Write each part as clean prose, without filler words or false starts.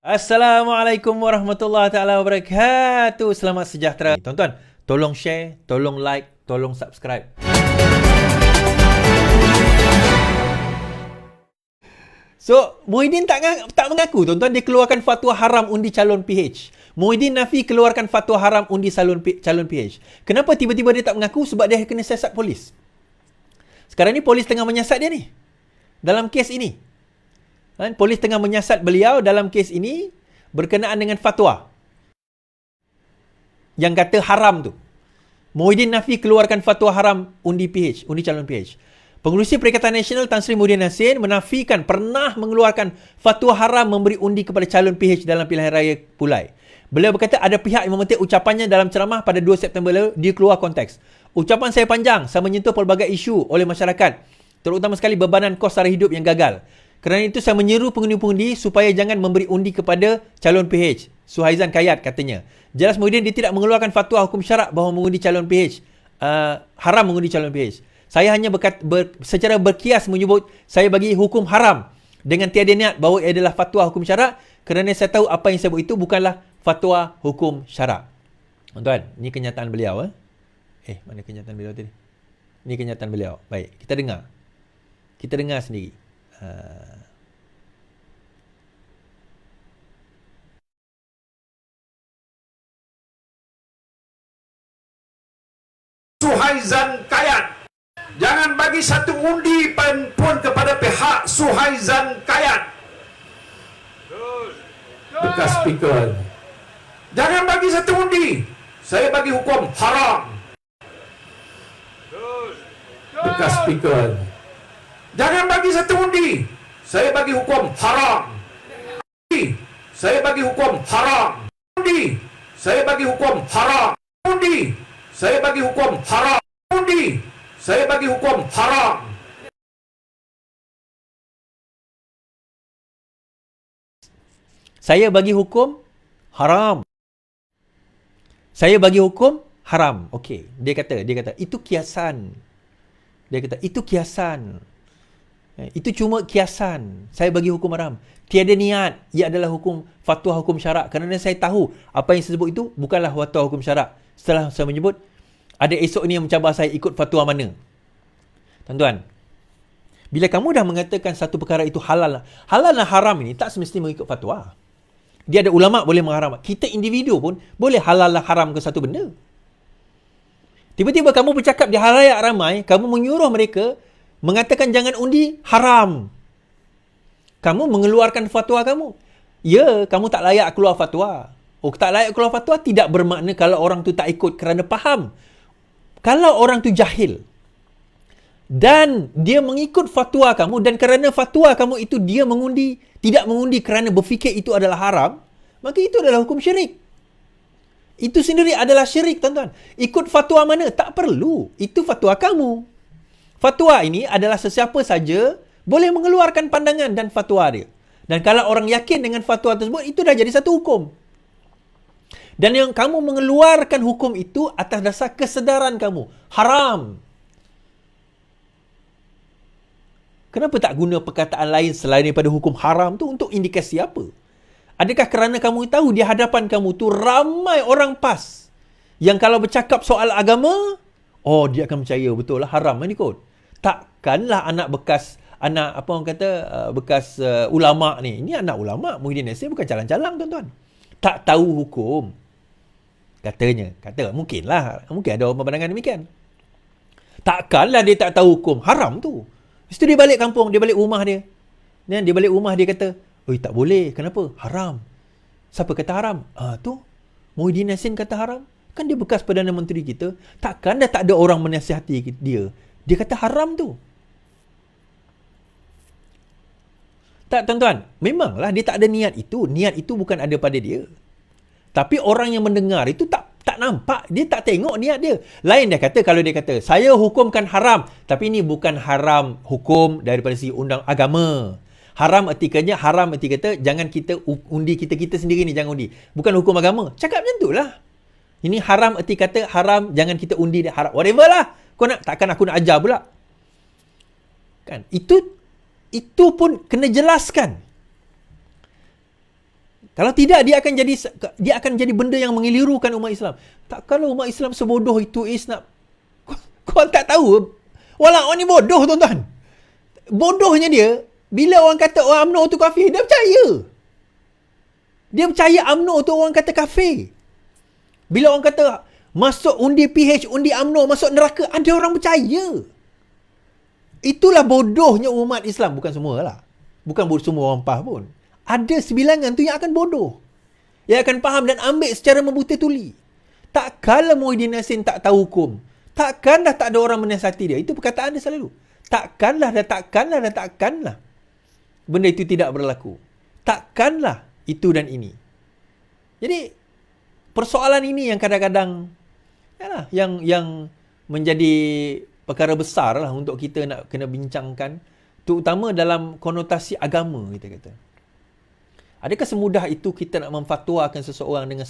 Assalamualaikum warahmatullahi taala wabarakatuh. Selamat sejahtera. Tuan-tuan, tolong share, tolong like, tolong subscribe. So, Muhyiddin tak mengaku, tuan-tuan, dia keluarkan fatwa haram undi calon PH. Muhyiddin Nafi keluarkan fatwa haram undi calon PH. Kenapa tiba-tiba dia tak mengaku? Sebab dia kena siasat polis. Sekarang ni polis tengah menyiasat dia ni. Dalam kes ini. Polis tengah menyiasat beliau dalam kes ini berkenaan dengan fatwa yang kata haram tu. Muhyiddin Nafi keluarkan fatwa haram undi calon PH. Pengerusi Perikatan Nasional Tan Sri Muhyiddin Yassin menafikan pernah mengeluarkan fatwa haram memberi undi kepada calon PH dalam pilihan raya Pulai. Beliau berkata ada pihak yang memetik ucapannya dalam ceramah pada 2 September lalu di keluar konteks. Ucapan saya panjang, saya menyentuh pelbagai isu oleh masyarakat, terutama sekali bebanan kos sara hidup yang gagal. Kerana itu saya menyeru pengundi-pengundi supaya jangan memberi undi kepada calon PH. Suhaizan Kayat katanya. Jelas Muhyiddin dia tidak mengeluarkan fatwa hukum syarak bahawa mengundi calon PH haram mengundi calon PH. Saya hanya secara berkias menyebut saya bagi hukum haram dengan tiada niat bahawa ia adalah fatwa hukum syarak kerana saya tahu apa yang saya buat itu bukanlah fatwa hukum syarak. Tuan-tuan, ini kenyataan beliau. Mana kenyataan beliau tadi? Ini kenyataan beliau. Baik, kita dengar. Kita dengar sendiri. Suhaizan Kayat, jangan bagi satu undi pun kepada pihak Suhaizan Kayat. Bekas speaker, jangan bagi satu undi, saya bagi hukum haram. Bekas speaker, jangan bagi satu undi, saya bagi hukum haram. Saya bagi hukum haram. Undi, saya bagi hukum haram. Undi, saya bagi hukum haram. Undi, saya bagi hukum haram. Saya bagi hukum haram. Saya bagi hukum haram. Okey, dia kata itu kiasan. Dia kata itu kiasan. Itu cuma kiasan. Saya bagi hukum haram. Tiada niat. Ia adalah fatwa hukum syarak. Kerana saya tahu apa yang saya sebut itu bukanlah fatwa hukum syarak. Setelah saya menyebut, ada esok ni yang mencabar saya ikut fatwa mana. Tuan-tuan, bila kamu dah mengatakan satu perkara itu halal dan haram ini, tak semestinya mengikut fatwa. Dia ada ulama' boleh mengharam. Kita individu pun boleh halal dan haram ke satu benda. Tiba-tiba kamu bercakap di halayak ramai, kamu menyuruh mereka mengatakan jangan undi, haram. Kamu mengeluarkan fatwa kamu. Ya, kamu tak layak keluar fatwa. Tak layak keluar fatwa tidak bermakna kalau orang tu tak ikut kerana faham. Kalau orang tu jahil dan dia mengikut fatwa kamu dan kerana fatwa kamu itu dia mengundi, tidak mengundi kerana berfikir itu adalah haram, maka itu adalah hukum syirik. Itu sendiri adalah syirik, tuan-tuan. Ikut fatwa mana? Tak perlu. Itu fatwa kamu. Fatwa ini adalah sesiapa saja boleh mengeluarkan pandangan dan fatwa dia. Dan kalau orang yakin dengan fatwa tersebut, itu dah jadi satu hukum. Dan yang kamu mengeluarkan hukum itu atas dasar kesedaran kamu. Haram. Kenapa tak guna perkataan lain selain daripada hukum haram tu untuk indikasi apa? Adakah kerana kamu tahu di hadapan kamu tu ramai orang PAS yang kalau bercakap soal agama, dia akan percaya betul lah haram ni kot. Takkanlah bekas ulama' ni. Ini anak ulama' Muhyiddin Yassin bukan calang-calang, tuan-tuan. Tak tahu hukum. Mungkin ada orang pandangan demikian. Takkanlah dia tak tahu hukum haram tu. Lepas tu dia balik kampung, dia balik rumah dia. Dia balik rumah dia kata, tak boleh. Kenapa? Haram. Siapa kata haram? Tu Muhyiddin Yassin kata haram. Kan dia bekas Perdana Menteri kita. Takkan dah tak ada orang menasihati dia. Dia kata haram tu. Tak, tuan-tuan. Memanglah dia tak ada niat itu. Niat itu bukan ada pada dia. Tapi orang yang mendengar itu tak nampak. Dia tak tengok niat dia. Lain dia kata, kalau dia kata, saya hukumkan haram. Tapi ini bukan haram hukum daripada segi undang agama. Haram etikanya, jangan kita undi kita sendiri ni, jangan undi. Bukan hukum agama. Cakap macam tu lah. Ini haram erti kata, haram, jangan kita undi dia, haram. Whatever lah. Takkan aku nak ajar pula. Kan? Itu pun kena jelaskan. Kalau tidak, dia akan jadi benda yang mengelirukan umat Islam. Takkanlah umat Islam sebodoh itu nak kau tak tahu. Walau orang ni bodoh, tuan-tuan. Bodohnya dia, bila orang kata orang UMNO tu kafir, dia percaya. Dia percaya UMNO tu orang kata kafir. Bila orang kata masuk undi PH, undi UMNO, masuk neraka, ada orang percaya. Itulah bodohnya umat Islam. Bukan semua lah. Bukan semua orang faham pun. Ada sebilangan tu yang akan bodoh. Yang akan faham dan ambil secara membuta tuli. Takkanlah Muhyiddin Yassin tak tahu hukum. Takkanlah tak ada orang menasihati dia. Itu perkataan dia selalu. Takkanlah. Benda itu tidak berlaku. Takkanlah itu dan ini. Jadi, persoalan ini yang kadang-kadang yang menjadi perkara besar lah untuk kita nak kena bincangkan. Terutama dalam konotasi agama, kita kata. Adakah semudah itu kita nak memfatwakan seseorang dengan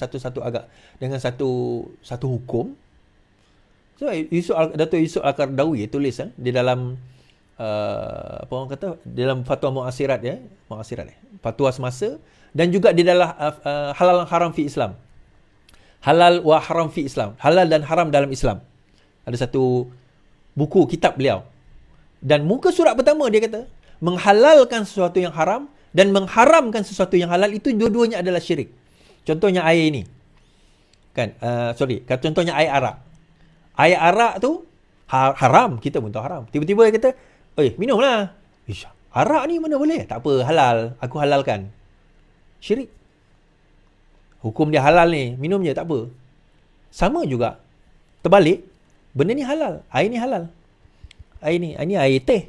dengan satu hukum? So, Dato' Yusof Al-Qaradawi tulis di dalam apa orang kata, dalam fatwa mu'asirat fatwa semasa, dan juga di dalam halal haram fi Islam. Halal wa haram fi Islam. Halal dan haram dalam Islam. Ada satu buku kitab beliau. Dan muka surat pertama dia kata, menghalalkan sesuatu yang haram dan mengharamkan sesuatu yang halal itu dua-duanya adalah syirik. Contohnya air ni. Contohnya air arak. Air arak tu haram, kita pun tahu haram. Tiba-tiba dia kata, minumlah. Arak ni mana boleh? Tak apa, halal. Aku halalkan. Syirik. Hukum dia halal ni, minum je tak apa. Sama juga. Terbalik, benda ni halal. Air ni halal. Ini air teh.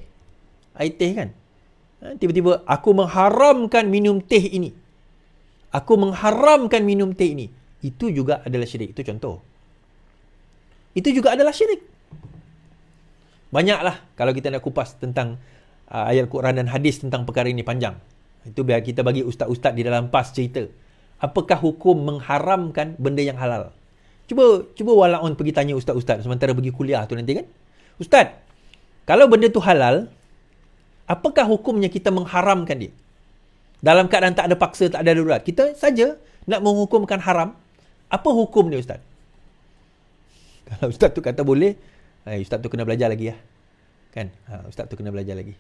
Air teh kan? Tiba-tiba aku mengharamkan minum teh ini. Itu juga adalah syirik. Itu contoh. Itu juga adalah syirik. Banyaklah kalau kita nak kupas tentang ayat Quran dan hadis tentang perkara ini panjang. Itu biar kita bagi ustaz-ustaz di dalam PAS cerita. Apakah hukum mengharamkan benda yang halal? Cuba walaun pergi tanya ustaz-ustaz sementara pergi kuliah tu nanti kan. Ustaz, kalau benda tu halal, apakah hukumnya kita mengharamkan dia? Dalam keadaan tak ada paksa, tak ada darurat. Kita saja nak menghukumkan haram. Apa hukum dia, ustaz? Kalau ustaz tu kata boleh, ustaz tu kena belajar lagi lah. Kan? Ustaz tu kena belajar lagi.